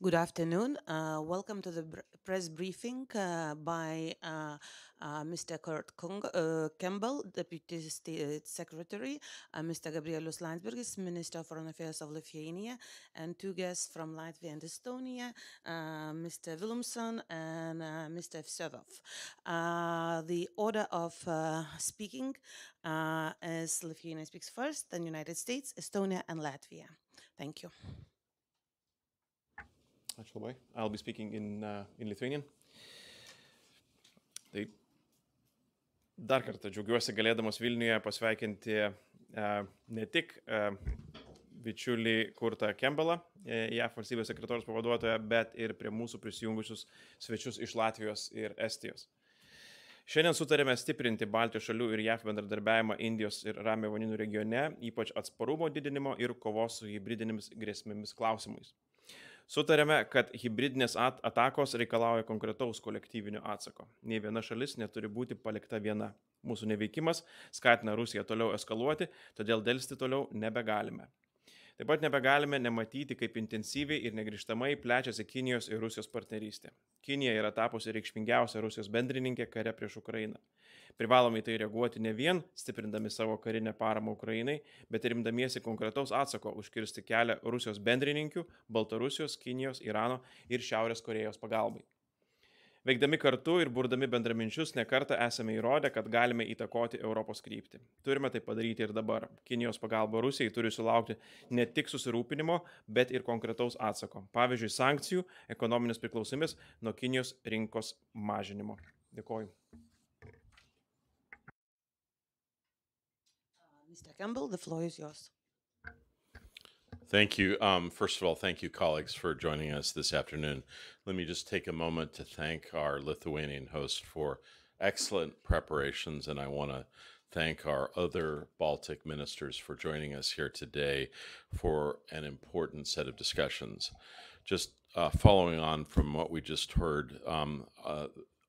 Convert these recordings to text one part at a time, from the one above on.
Good afternoon. Welcome to the press briefing by Mr. Campbell, Deputy State Secretary, Mr. Gabrielius Landsbergis, Minister of Foreign Affairs of Lithuania, and two guests from Latvia and Estonia, Mr. Vilumsons and Mr. Vseviov. The order of speaking is Lithuania speaks first, then United States, Estonia, and Latvia. Thank you. Ačiū labai. I'll be speaking in Lithuanian. Tai dar kartą džiaugiuosi galėdamas Vilniuje pasveikinti ne tik bičiulį Kurtą Campbellą, JAF valstybės sekretoriaus pavaduotoją, bet ir prie mūsų prisijungusius svečius iš Latvijos ir Estijos. Šiandien sutarėme stiprinti Baltijos šalių ir JAF bendradarbiavimą Indijos ir Ramiojo vandenynų regione, ypač atsparumo didinimo ir kovos su hibridinėmis grėsmėmis klausimais. Sutarėme, kad hibridinės atakos reikalauja konkretaus kolektyvinio atsako. Nei viena šalis neturi būti palikta viena. Mūsų neveikimas skatina Rusiją toliau eskaluoti, todėl delsti toliau nebegalime. Taip pat nebegalime nematyti, kaip intensyviai ir negrįžtamai plečiasi Kinijos ir Rusijos partnerystė. Kinija yra tapusi reikšmingiausia Rusijos bendrininkė kare prieš Ukrainą. Privalome į tai reaguoti ne vien stiprindami savo karinę paramą Ukrainai, bet ir imdamiesi konkretaus atsako užkirsti kelią Rusijos bendrininkių, Baltarusijos, Kinijos, Irano ir Šiaurės Korėjos pagalbai. Veikdami kartu ir burdami bendraminčius nekartą esame įrodę, kad galime įtakoti Europos kryptį. Turime tai padaryti ir dabar. Kinijos pagalba Rusijai turi sulaukti ne tik susirūpinimo, bet ir konkretaus atsako. Pavyzdžiui, sankcijų, ekonominės priklausomybės nuo Kinijos rinkos mažinimo. Dėkoju. Mr. Campbell, the floor is yours. Thank you. First of all, thank you, colleagues, for joining us this afternoon. Let me just take a moment to thank our Lithuanian host for excellent preparations, and I want to thank our other Baltic ministers for joining us here today for an important set of discussions. Just following on from what we just heard,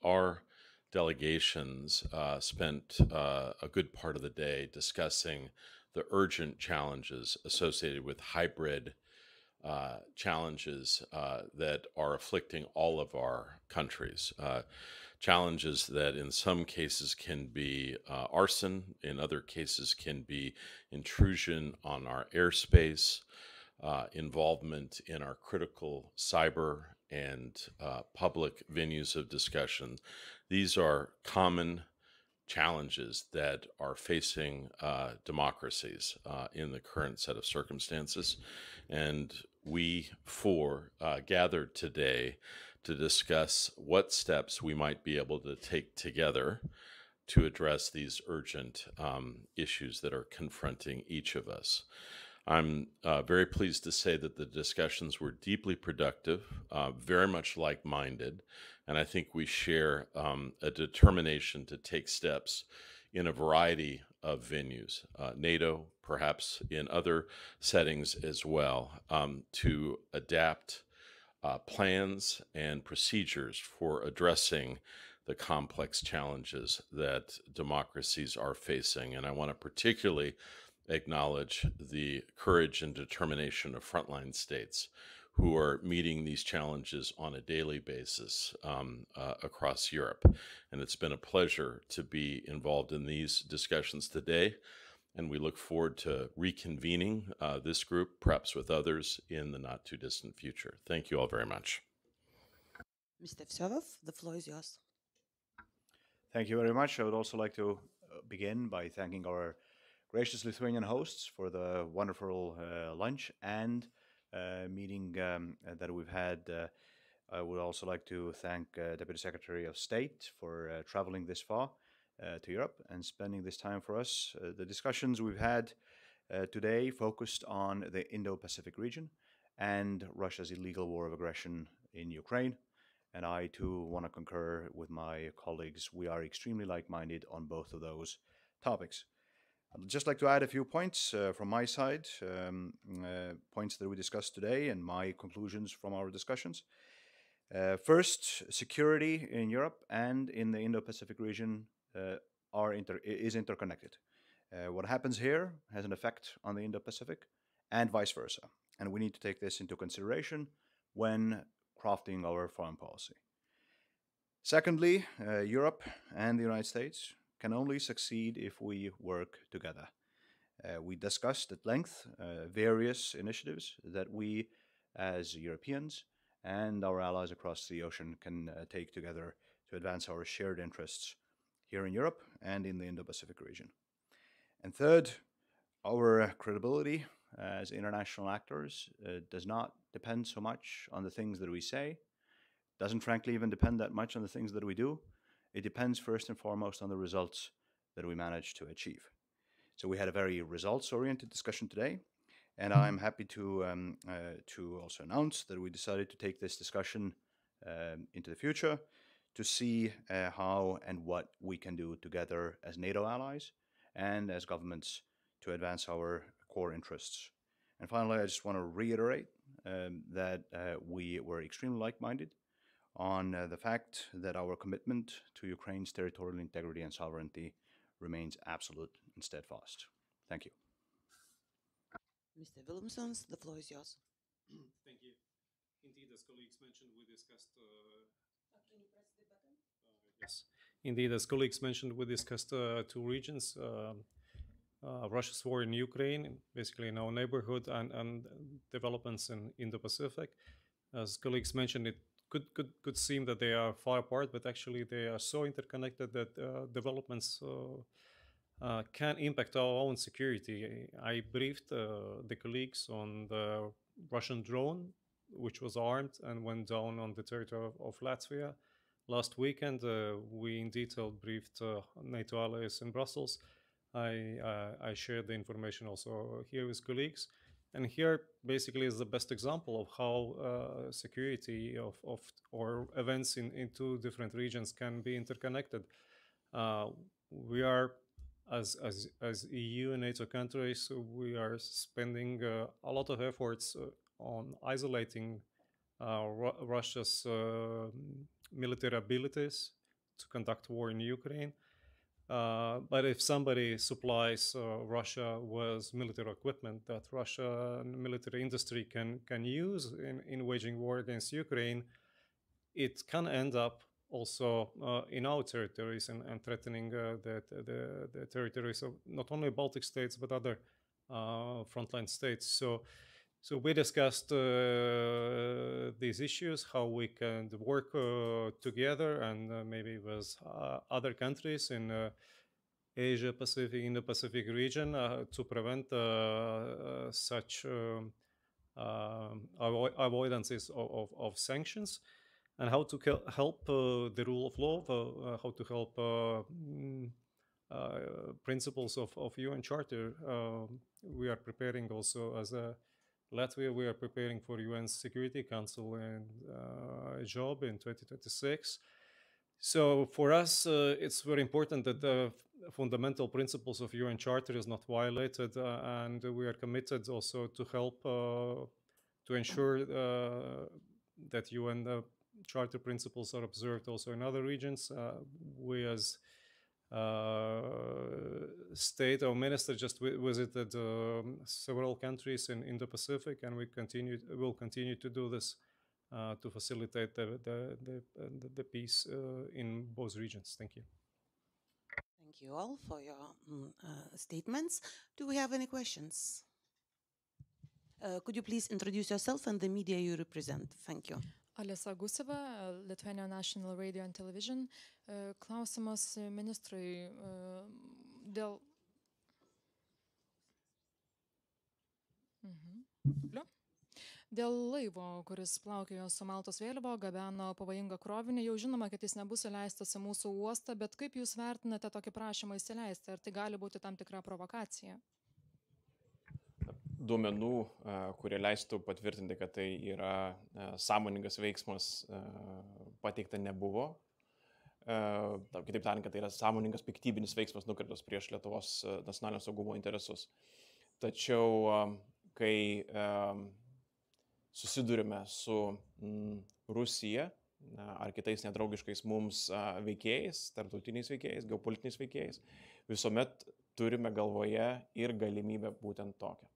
our delegations spent a good part of the day discussing the urgent challenges associated with hybrid challenges that are afflicting all of our countries. Challenges that in some cases can be arson, in other cases can be intrusion on our airspace, involvement in our critical cyber and public venues of discussion. These are common challenges that are facing democracies in the current set of circumstances. And we four gathered today to discuss what steps we might be able to take together to address these urgent issues that are confronting each of us. I'm very pleased to say that the discussions were deeply productive, very much like-minded, and I think we share a determination to take steps in a variety of venues, NATO, perhaps in other settings as well, to adapt plans and procedures for addressing the complex challenges that democracies are facing. And I want to particularly acknowledge the courage and determination of frontline states who are meeting these challenges on a daily basis across Europe. And it's been a pleasure to be involved in these discussions today. And we look forward to reconvening this group, perhaps with others, in the not too distant future. Thank you all very much. Mr. Vseviov, the floor is yours. Thank you very much. I would also like to begin by thanking our gracious Lithuanian hosts for the wonderful lunch and meeting that we've had. I would also like to thank Deputy Secretary of State for traveling this far to Europe and spending this time for us. The discussions we've had today focused on the Indo-Pacific region and Russia's illegal war of aggression in Ukraine. And I too want to concur with my colleagues. We are extremely like-minded on both of those topics. I'd just like to add a few points from my side, points that we discussed today and my conclusions from our discussions. First, security in Europe and in the Indo-Pacific region is interconnected. What happens here has an effect on the Indo-Pacific and vice versa. And we need to take this into consideration when crafting our foreign policy. Secondly, Europe and the United States can only succeed if we work together. We discussed at length various initiatives that we as Europeans and our allies across the ocean can take together to advance our shared interests here in Europe and in the Indo-Pacific region. And third, our credibility as international actors does not depend so much on the things that we say, doesn't frankly even depend that much on the things that we do. It depends first and foremost on the results that we manage to achieve. So we had a very results-oriented discussion today, and I'm happy to also announce that we decided to take this discussion into the future to see how and what we can do together as NATO allies and as governments to advance our core interests. And finally, I just want to reiterate that we were extremely like-minded on the fact that our commitment to Ukraine's territorial integrity and sovereignty remains absolute and steadfast. Thank you. Mr. Vilumsons, the floor is yours. Thank you. Indeed, as colleagues mentioned, we discussed... Can you press the button? Yes. Indeed, as colleagues mentioned, we discussed two regions. Russia's war in Ukraine, basically in our neighborhood, and developments in Indo-Pacific. As colleagues mentioned, it could seem that they are far apart, but actually they are so interconnected that developments can impact our own security. I briefed the colleagues on the Russian drone, which was armed and went down on the territory of Latvia. Last weekend, we in detail briefed NATO allies in Brussels. I shared the information also here with colleagues. And here basically is the best example of how security or events in two different regions can be interconnected. We are, as EU and NATO countries, we are spending a lot of efforts on isolating Russia's military abilities to conduct war in Ukraine. But if somebody supplies Russia with military equipment that Russian military industry can use in waging war against Ukraine, it can end up also in our territories and threatening the territories of not only Baltic states but other frontline states. So we discussed these issues, how we can work together and maybe with other countries in Asia Pacific, Indo-Pacific region to prevent such avoidances of sanctions, and how to help the rule of law, how to help principles of UN Charter. We are preparing also as a Latvia, we are preparing for UN Security Council and job in 2026. So for us, it's very important that the fundamental principles of UN Charter is not violated, and we are committed also to help to ensure that UN Charter principles are observed also in other regions. We as state, our minister just visited several countries in Indo-Pacific, and will continue to do this to facilitate the peace in both regions. Thank you. Thank you all for your statements. Do we have any questions? Could you please introduce yourself and the media you represent? Thank you. Alisa Guseva, Lithuania National Radio and Television. Klausimas ministrui dėl... Dėl laivo, kuris plaukiojo su Maltos vėliava, gabeno pavojingą krovinį, jau žinoma, kad jis nebus įleistas į mūsų uostą, bet kaip jūs vertinate tokį prašymą įsileisti? Ar tai gali būti tam tikra provokacija? Duomenų, kurie leistų patvirtinti, kad tai yra sąmoningas veiksmas, pateikta nebuvo. Kitaip tariant, kad tai yra sąmoningas piktybinis veiksmas nukreiptas prieš Lietuvos nacionalinio saugumo interesus. Tačiau, kai susidurime su Rusija ar kitais nedraugiškais mums veikėjais, tarptautiniais veikėjais, geopolitiniais veikėjais, visuomet turime galvoje ir galimybę būtent tokią.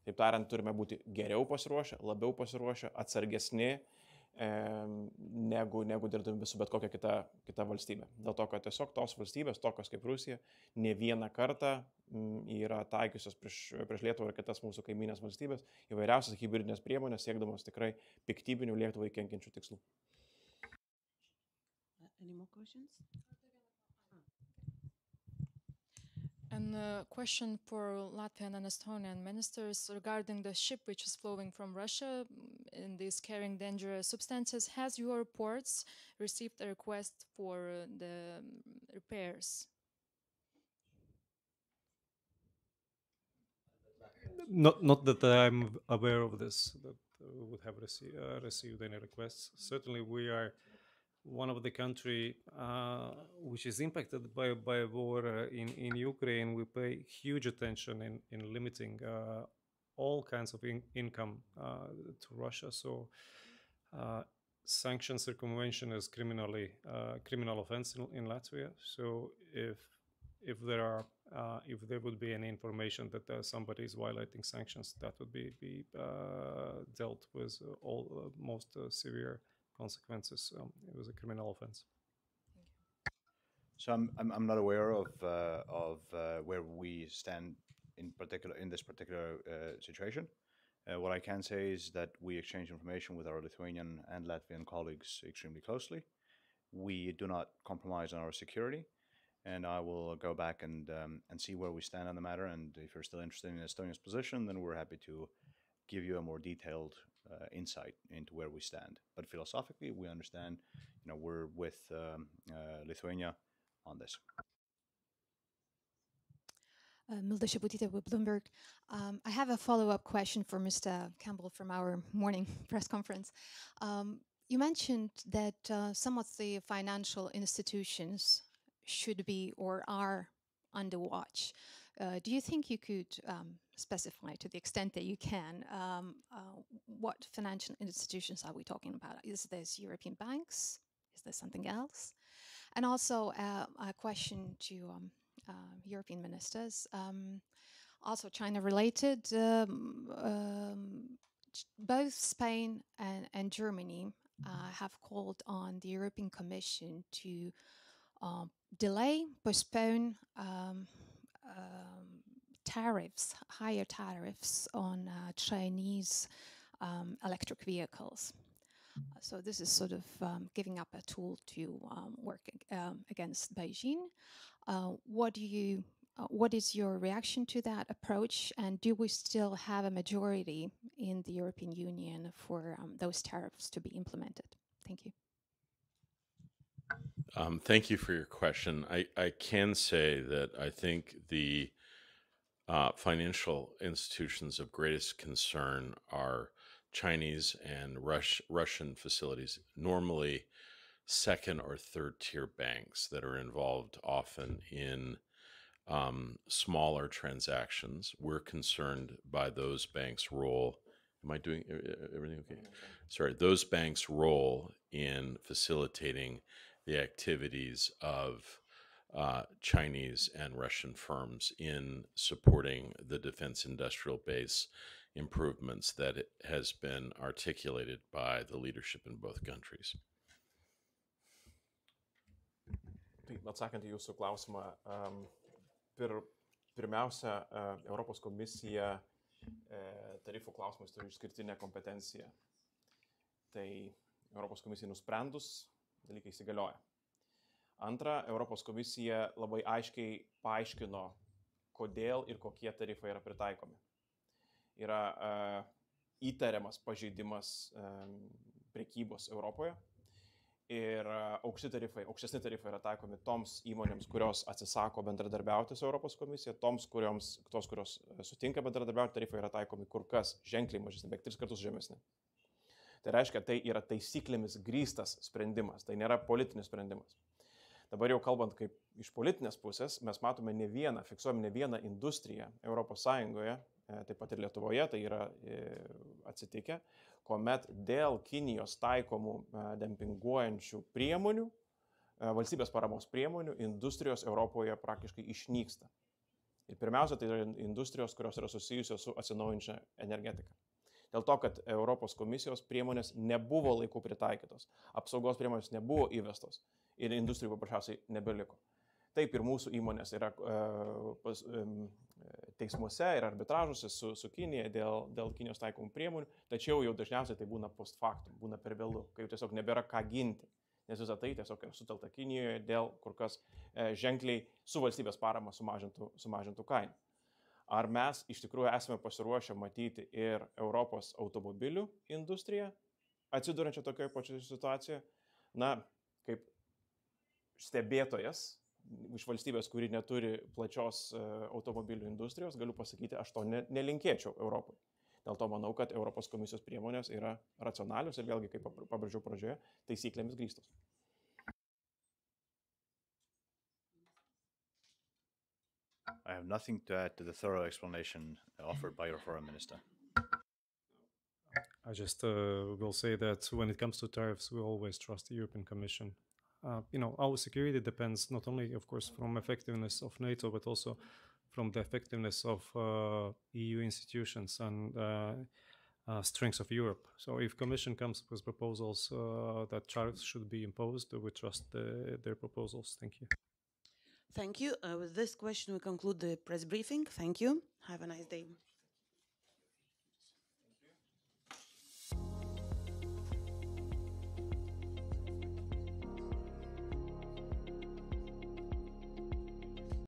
Taip tariant, turime būti geriau pasiruošę, labiau pasiruošę, atsargesni, negu dirbdami su bet kokia kita valstybė. Dėl to, kad tiesiog tos valstybės, tokios kaip Rusija, ne vieną kartą yra taikiusios prieš Lietuvą ir kitas mūsų kaiminės valstybės įvairiausias hibridinės priemonės, siekdamos tikrai piktybinių Lietuvai kenkiančių tikslų. Any more questions? And a question for Latvian and Estonian ministers regarding the ship which is flowing from Russia and is carrying dangerous substances. Has your ports received a request for the repairs? Not that I'm aware of this, that we would have received any requests. Certainly we are one of the country which is impacted by war in Ukraine. We pay huge attention in limiting all kinds of income to Russia. So sanctions circumvention is criminal offense in Latvia. So if there would be any information that somebody is violating sanctions, that would be dealt with all most severe consequences. It was a criminal offense. So I'm not aware of where we stand in this particular situation. What I can say is that we exchange information with our Lithuanian and Latvian colleagues extremely closely. We do not compromise on our security, and I will go back and see where we stand on the matter. And if you're still interested in Estonia's position, then we're happy to give you a more detailed insight into where we stand. But philosophically, we understand, we're with Lithuania on this. Milda Shabutytė with Bloomberg. I have a follow-up question for Mr. Campbell from our morning press conference. You mentioned that some of the financial institutions should be or are under watch. Do you think you could specify, to the extent that you can, what financial institutions are we talking about? Is this European banks? Is there something else? And also a question to European ministers, also China-related. Both Spain and Germany have called on the European Commission to delay, postpone tariffs, higher tariffs on Chinese electric vehicles. So this is sort of giving up a tool to work against Beijing. What is your reaction to that approach? And do we still have a majority in the European Union for those tariffs to be implemented? Thank you. Thank you for your question. I can say that I think the financial institutions of greatest concern are Chinese and Russian facilities, normally second or third tier banks that are involved often in smaller transactions. We're concerned by those banks' role. Am I doing everything okay? Sorry, those banks' role in facilitating the activities of Chinese and Russian firms in supporting the defense industrial base improvements that it has been articulated by the leadership in both countries. Atsakant į jūsų klausimą, pirmiausia, Europos komisija tarifų klausimais turi išskirtinę kompetenciją. Tai Europos komisijai nusprendus, dalykai įsigalioja. Antra, Europos komisija labai aiškiai paaiškino, kodėl ir kokie tarifai yra pritaikomi. Yra įtariamas pažeidimas prekybos Europoje ir aukštesni tarifai yra taikomi toms įmonėms, kurios atsisako bendradarbiauti su Europos komisija, tos, kurios sutinka bendradarbiauti, tarifai yra taikomi kur kas ženkliai mažesni, beveik 3 kartus žemesni. Tai reiškia, tai yra taisyklėmis grįstas sprendimas, tai nėra politinis sprendimas. Dabar jau kalbant kaip iš politinės pusės, mes matome fiksuojame ne vieną industriją Europos Sąjungoje, taip pat ir Lietuvoje, tai yra atsitikę, kuomet dėl Kinijos taikomų dempinguojančių priemonių, valstybės paramos priemonių, industrijos Europoje praktiškai išnyksta. Ir pirmiausia, tai yra industrijos, kurios yra susijusios su atsinaujinčia energetika. Dėl to, kad Europos komisijos priemonės nebuvo laiku pritaikytos, apsaugos priemonės nebuvo įvestos ir industrijų paprasčiausiai nebeliko. Taip ir mūsų įmonės yra teismuose ir arbitražuose su Kinija dėl Kinijos taikomų priemonių, tačiau jau dažniausiai tai būna post factum, būna per vėlu, kai jau tiesiog nebėra ką ginti, nes visą tai tiesiog yra sutelta Kinijoje dėl kur kas ženkliai su valstybės parama sumažintų kainų. Ar mes iš tikrųjų esame pasiruošę matyti ir Europos automobilių industriją atsidurančią tokioje pačioje situacijoje? Na, kaip stebėtojas iš valstybės, kuri neturi plačios automobilių industrijos, galiu pasakyti, aš to nelinkėčiau Europai. Dėl to manau, kad Europos komisijos priemonės yra racionalios ir vėlgi, kaip pabrėžiau pradžioje, taisyklėmis grįstos. I have nothing to add to the thorough explanation offered by your foreign minister. I just will say that when it comes to tariffs, we always trust the European Commission. Our security depends not only, of course, from effectiveness of NATO, but also from the effectiveness of EU institutions and strengths of Europe. So if Commission comes with proposals that tariffs should be imposed, we trust their proposals. Thank you. Thank you. With this question, we conclude the press briefing. Thank you. Have a nice day.